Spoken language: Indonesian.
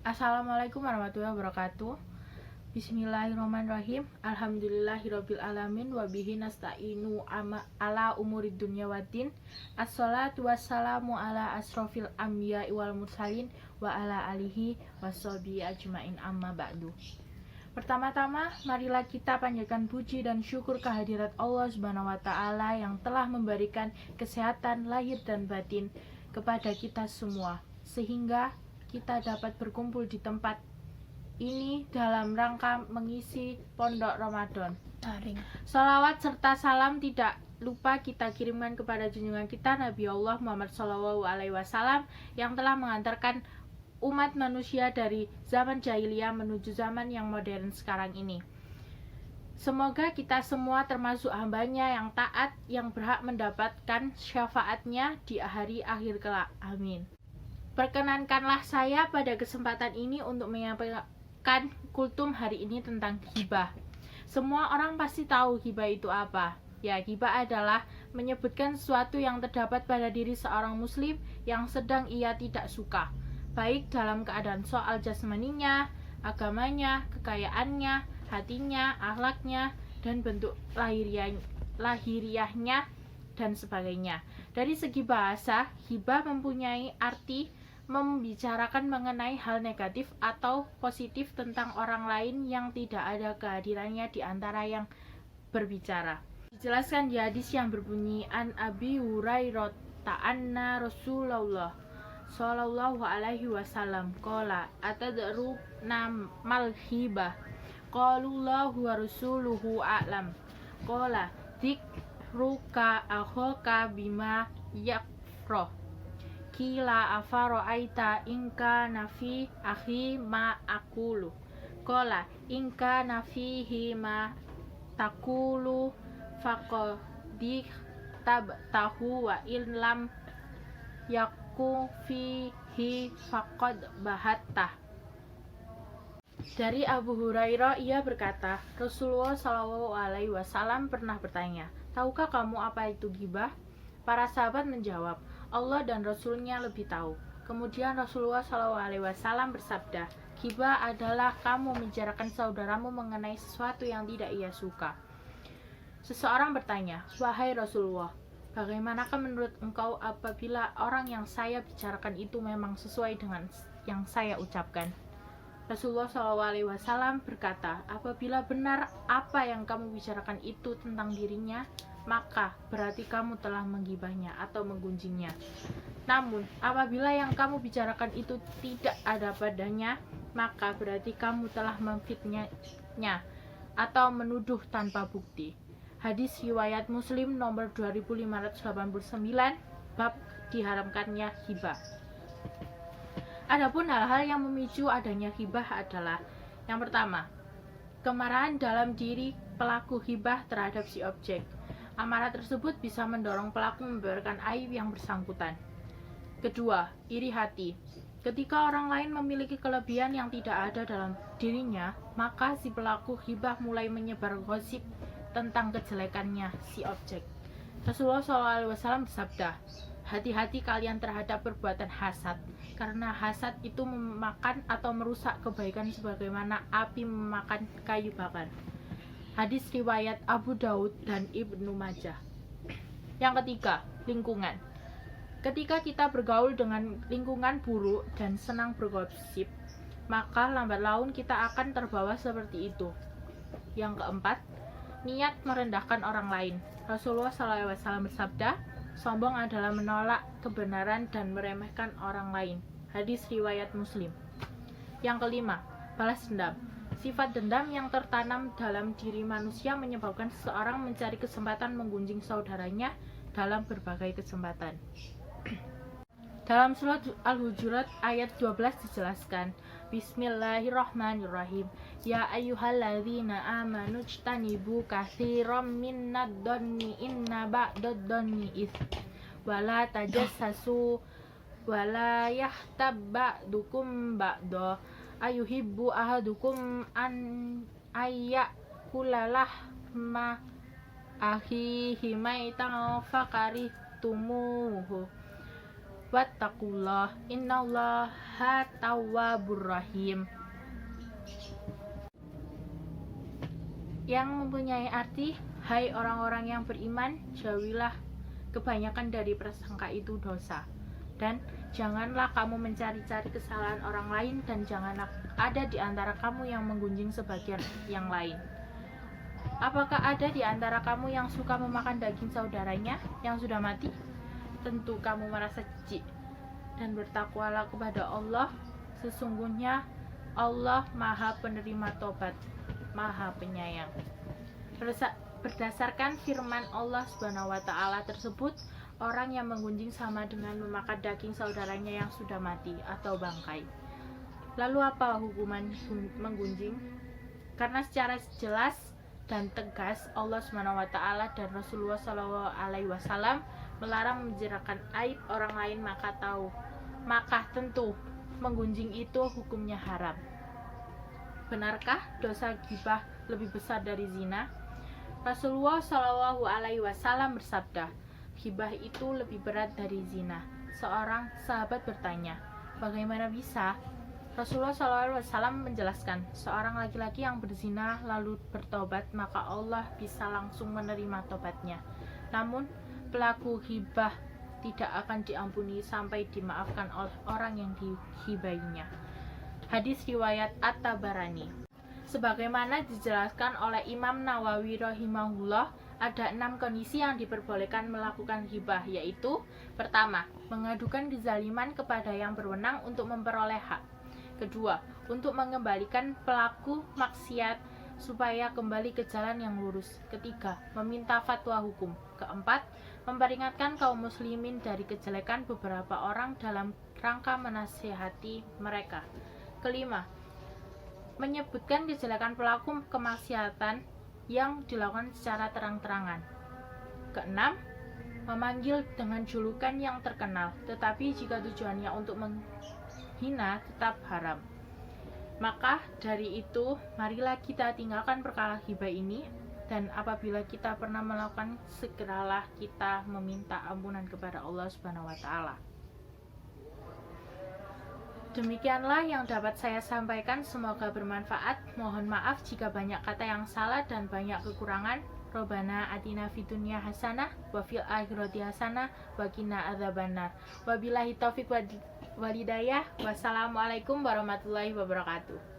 Assalamualaikum warahmatullahi wabarakatuh. Bismillahirrahmanirrahim. Alhamdulillahirabbil alamin wa bihi nasta'inu ala umurid dunya waddin. Assalatu wassalamu ala asrofil anbiya'i wal mursalin wa ala alihi washabihi ajmain amma ba'du. Pertama-tama, marilah kita panjatkan puji dan syukur kehadirat Allah Subhanahu wa taala yang telah memberikan kesehatan lahir dan batin kepada kita semua, sehingga kita dapat berkumpul di tempat ini dalam rangka mengisi pondok Ramadan. Salawat serta salam tidak lupa kita kirimkan kepada junjungan kita Nabi Allah Muhammad SAW yang telah mengantarkan umat manusia dari zaman jahiliyah menuju zaman yang modern sekarang ini. Semoga kita semua termasuk hambanya yang taat, yang berhak mendapatkan syafaatnya di hari akhir kelak. Amin. Perkenankanlah saya pada kesempatan ini untuk menyampaikan kultum hari ini tentang ghibah. Semua orang pasti tahu ghibah itu apa. Ya, ghibah adalah menyebutkan sesuatu yang terdapat pada diri seorang muslim yang sedang ia tidak suka, baik dalam keadaan soal jasmaninya, agamanya, kekayaannya, hatinya, akhlaknya, dan bentuk lahiriahnya, dan sebagainya. Dari segi bahasa, ghibah mempunyai arti membicarakan mengenai hal negatif atau positif tentang orang lain yang tidak ada kehadirannya di antara yang berbicara. Dijelaskan di hadis yang berbunyi an Abi Hurairah anna Rasulullah sallallahu alaihi wasallam qala atadru mal ghibah qalullahu wa rasuluhu a'lam qala dzikruka akhaka bima yakroh kila afaro aita ingka nafi akhi ma akulu kola ingka nafihi ma takulu faqadi tahu wa illam yaku fihi faqad bahattah. Dari Abu Hurairah, ia berkata, Rasulullah SAW pernah bertanya, tahukah kamu apa itu ghibah? Para sahabat menjawab, Allah dan Rasulnya lebih tahu. Kemudian Rasulullah SAW bersabda, ghibah adalah kamu membicarakan saudaramu mengenai sesuatu yang tidak ia suka. Seseorang bertanya, wahai Rasulullah, bagaimanakah menurut engkau apabila orang yang saya bicarakan itu memang sesuai dengan yang saya ucapkan? Rasulullah SAW berkata, apabila benar apa yang kamu bicarakan itu tentang dirinya, maka berarti kamu telah menggibahnya atau menggunjingnya. Namun, apabila yang kamu bicarakan itu tidak ada padanya, maka berarti kamu telah memfitnahnya atau menuduh tanpa bukti. Hadis riwayat Muslim nomor 2589, bab diharamkannya ghibah. Adapun hal-hal yang memicu adanya ghibah adalah yang pertama, kemarahan dalam diri pelaku ghibah terhadap si objek. Amarah tersebut bisa mendorong pelaku membiarkan aib yang bersangkutan. Kedua, iri hati. Ketika orang lain memiliki kelebihan yang tidak ada dalam dirinya, maka si pelaku ghibah mulai menyebar gosip tentang kejelekannya si objek. Rasulullah SAW bersabda, hati-hati kalian terhadap perbuatan hasad, karena hasad itu memakan atau merusak kebaikan sebagaimana api memakan kayu bakar. Hadis riwayat Abu Daud dan Ibnu Majah. Yang ketiga, lingkungan. Ketika kita bergaul dengan lingkungan buruk dan senang bergosip, maka lambat laun kita akan terbawa seperti itu. Yang keempat, niat merendahkan orang lain. Rasulullah SAW bersabda, sombong adalah menolak kebenaran dan meremehkan orang lain. Hadis riwayat Muslim. Yang kelima, balas dendam. Sifat dendam yang tertanam dalam diri manusia menyebabkan seseorang mencari kesempatan menggunjing saudaranya dalam berbagai kesempatan. Dalam surat Al-Hujurat ayat 12 dijelaskan, Bismillahirrahmanirrahim. Ya ayyuhalladzina amanu ijtanibu katsiran minad dhanni inna ba'dad dhanni its wala tajassasu wala yahtab ba'dukum ba'da ayuhibbu ahadukum an ayyakulalah ma akhihi maitan fakarihtumuhu wattaqullah innallaha tawwabur rahim. Yang mempunyai arti, hai orang-orang yang beriman, jauhilah kebanyakan dari prasangka itu dosa, dan janganlah kamu mencari-cari kesalahan orang lain, dan janganlah ada di antara kamu yang menggunjing sebagian yang lain. Apakah ada di antara kamu yang suka memakan daging saudaranya yang sudah mati? Tentu kamu merasa jijik, dan bertakwalah kepada Allah, sesungguhnya Allah Maha Penerima Tobat, Maha Penyayang. Berdasarkan firman Allah Subhanahu wa taala tersebut, orang yang menggunjing sama dengan memakan daging saudaranya yang sudah mati atau bangkai. Lalu apa hukuman menggunjing? Karena secara jelas dan tegas Allah Subhanahu wa taala dan Rasulullah Shallallahu alaihi wasallam melarang membicarakan aib orang lain, maka tentu menggunjing itu hukumnya haram. Benarkah dosa ghibah lebih besar dari zina? Rasulullah Shallallahu alaihi wasallam bersabda, ghibah itu lebih berat dari zina. Seorang sahabat bertanya, bagaimana bisa? Rasulullah Shallallahu alaihi wasallam menjelaskan, seorang laki-laki yang berzina lalu bertobat, maka Allah bisa langsung menerima tobatnya. Namun pelaku ghibah tidak akan diampuni sampai dimaafkan oleh orang yang dighibainya. Hadis riwayat At-Tabarani. Sebagaimana dijelaskan oleh Imam Nawawi rahimahullah, ada 6 kondisi yang diperbolehkan melakukan ghibah, yaitu pertama, mengadukan kezaliman kepada yang berwenang untuk memperoleh hak. Kedua, untuk mengembalikan pelaku maksiat supaya kembali ke jalan yang lurus. Ketiga, meminta fatwa hukum. Keempat, memperingatkan kaum muslimin dari kejelekan beberapa orang dalam rangka menasihati mereka. Kelima, menyebutkan kejelekan pelaku kemaksiatan yang dilakukan secara terang-terangan. Keenam, memanggil dengan julukan yang terkenal, tetapi jika tujuannya untuk menghina tetap haram. Maka dari itu, marilah kita tinggalkan perkara ghibah ini, dan apabila kita pernah melakukan, segeralah kita meminta ampunan kepada Allah Subhanahu wa taala. Demikianlah yang dapat saya sampaikan, semoga bermanfaat. Mohon maaf jika banyak kata yang salah dan banyak kekurangan. Robbana atina fid dunya hasanah wa fil akhirati hasanah wa qina adzabannar. Wabillahi taufik wal hidayah. Wassalamualaikum warahmatullahi wabarakatuh.